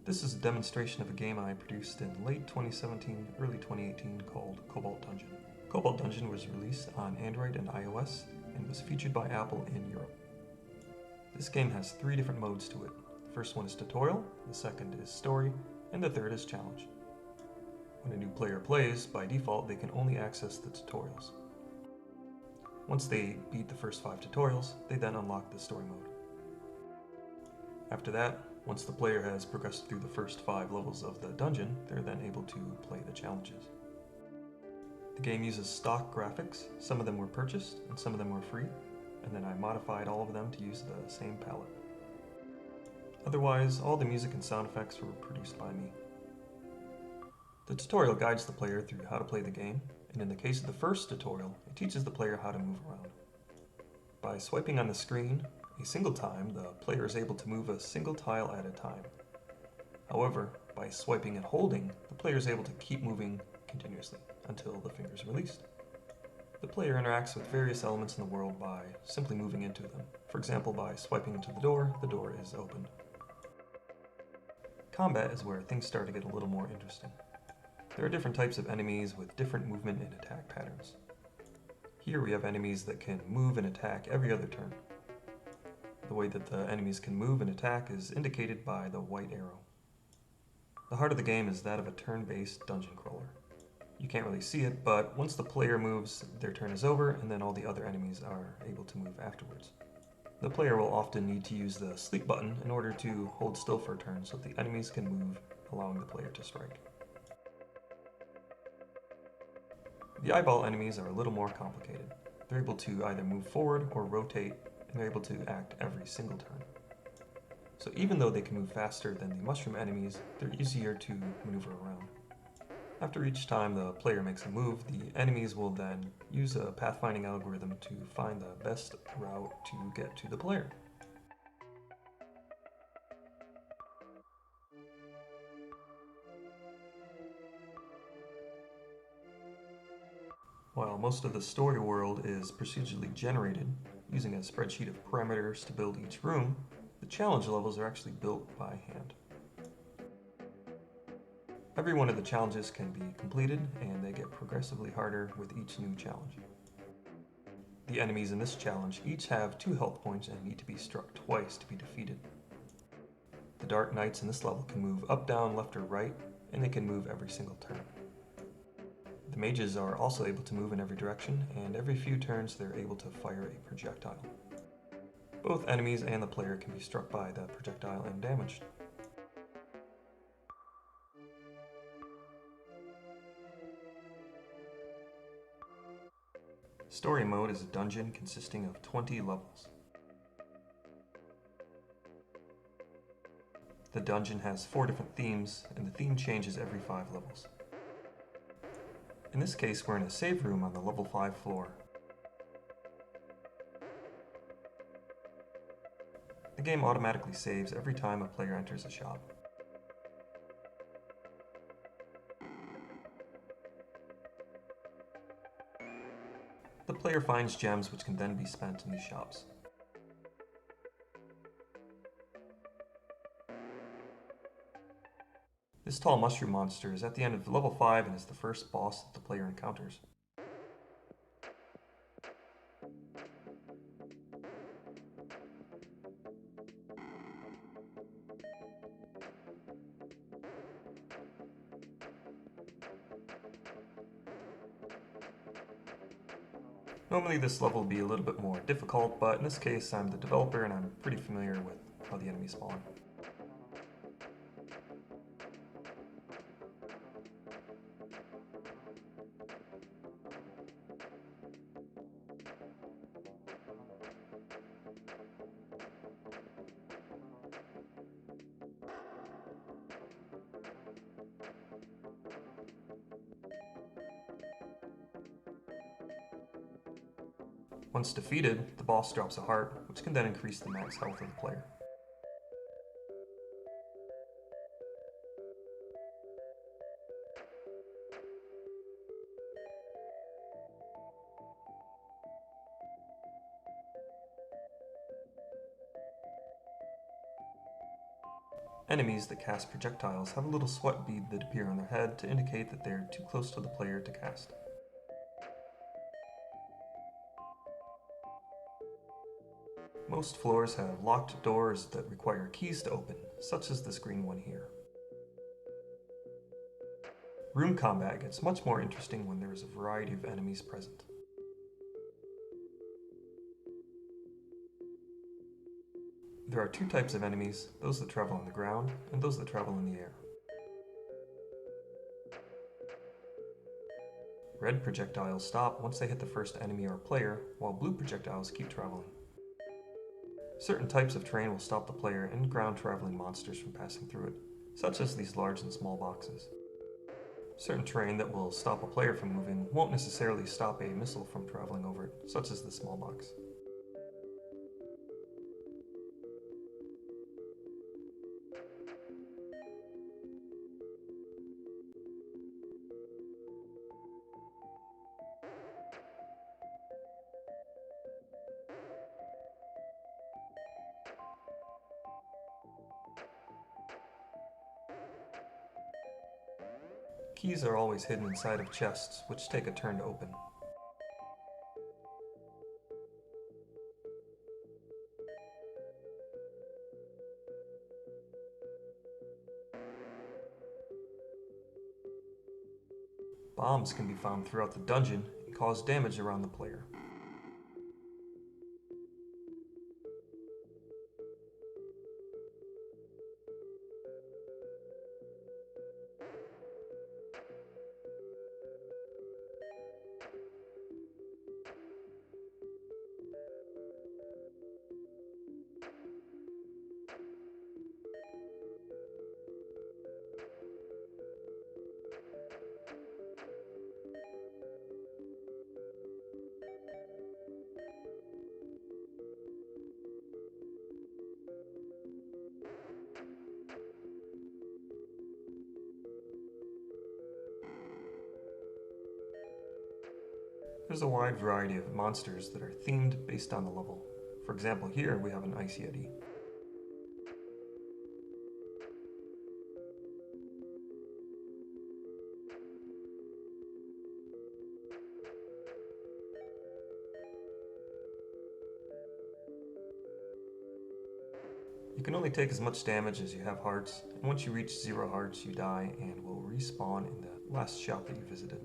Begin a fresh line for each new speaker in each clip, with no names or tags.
This is a demonstration of a game I produced in late 2017, early 2018 called Cobalt Dungeon. Cobalt Dungeon was released on Android and iOS and was featured by Apple in Europe. This game has 3 different modes to it. The first one is tutorial, the second is story, and the third is challenge. When a new player plays, by default they can only access the tutorials. Once they beat the first 5 tutorials, they then unlock the story mode. After that, once the player has progressed through the first 5 levels of the dungeon, they're then able to play the challenges. The game uses stock graphics. Some of them were purchased and some of them were free, and then I modified all of them to use the same palette. Otherwise, all the music and sound effects were produced by me. The tutorial guides the player through how to play the game, and in the case of the first tutorial, it teaches the player how to move around. By swiping on the screen a single time, the player is able to move a single tile at a time. However, by swiping and holding, the player is able to keep moving continuously until the finger is released. The player interacts with various elements in the world by simply moving into them. For example, by swiping into the door is opened. Combat is where things start to get a little more interesting. There are different types of enemies with different movement and attack patterns. Here we have enemies that can move and attack every other turn. The way that the enemies can move and attack is indicated by the white arrow. The heart of the game is that of a turn-based dungeon crawler. You can't really see it, but once the player moves, their turn is over, and then all the other enemies are able to move afterwards. The player will often need to use the sleep button in order to hold still for a turn so the enemies can move, allowing the player to strike. The eyeball enemies are a little more complicated. They're able to either move forward or rotate, and they're able to act every single turn. So even though they can move faster than the mushroom enemies, they're easier to maneuver around. After each time the player makes a move, the enemies will then use a pathfinding algorithm to find the best route to get to the player. While most of the story world is procedurally generated, using a spreadsheet of parameters to build each room, the challenge levels are actually built by hand. Every one of the challenges can be completed, and they get progressively harder with each new challenge. The enemies in this challenge each have 2 health points and need to be struck twice to be defeated. The Dark Knights in this level can move up, down, left, or right, and they can move every single turn. The mages are also able to move in every direction, and every few turns they're able to fire a projectile. Both enemies and the player can be struck by the projectile and damaged. Story mode is a dungeon consisting of 20 levels. The dungeon has 4 different themes, and the theme changes every 5 levels. In this case, we're in a save room on the level 5 floor. The game automatically saves every time a player enters a shop. The player finds gems which can then be spent in these shops. This tall mushroom monster is at the end of level 5 and is the first boss that the player encounters. Normally this level will be a little bit more difficult, but in this case I'm the developer and I'm pretty familiar with how the enemies spawn. Once defeated, the boss drops a heart, which can then increase the max health of the player. Enemies that cast projectiles have a little sweat bead that appear on their head to indicate that they are too close to the player to cast. Most floors have locked doors that require keys to open, such as this green one here. Room combat gets much more interesting when there is a variety of enemies present. There are two types of enemies, those that travel on the ground and those that travel in the air. Red projectiles stop once they hit the first enemy or player, while blue projectiles keep traveling. Certain types of terrain will stop the player and ground-traveling monsters from passing through it, such as these large and small boxes. Certain terrain that will stop a player from moving won't necessarily stop a missile from traveling over it, such as this small box. Keys are always hidden inside of chests, which take a turn to open. Bombs can be found throughout the dungeon and cause damage around the player. There's a wide variety of monsters that are themed based on the level. For example, here we have an Ice Yeti. You can only take as much damage as you have hearts, and once you reach 0 hearts, you die and will respawn in the last shop that you visited.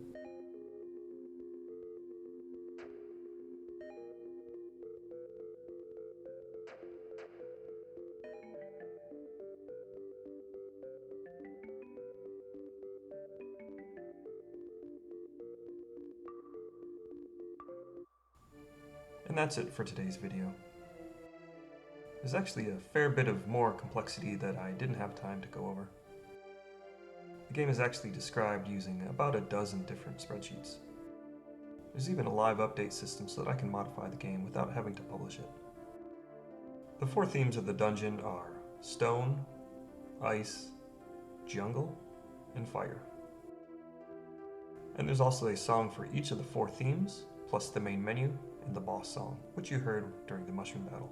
And that's it for today's video. There's actually a fair bit of more complexity that I didn't have time to go over. The game is actually described using about a dozen different spreadsheets. There's even a live update system so that I can modify the game without having to publish it. The 4 themes of the dungeon are stone, ice, jungle, and fire. And there's also a song for each of the 4 themes, plus the main menu and the boss song, which you heard during the mushroom battle.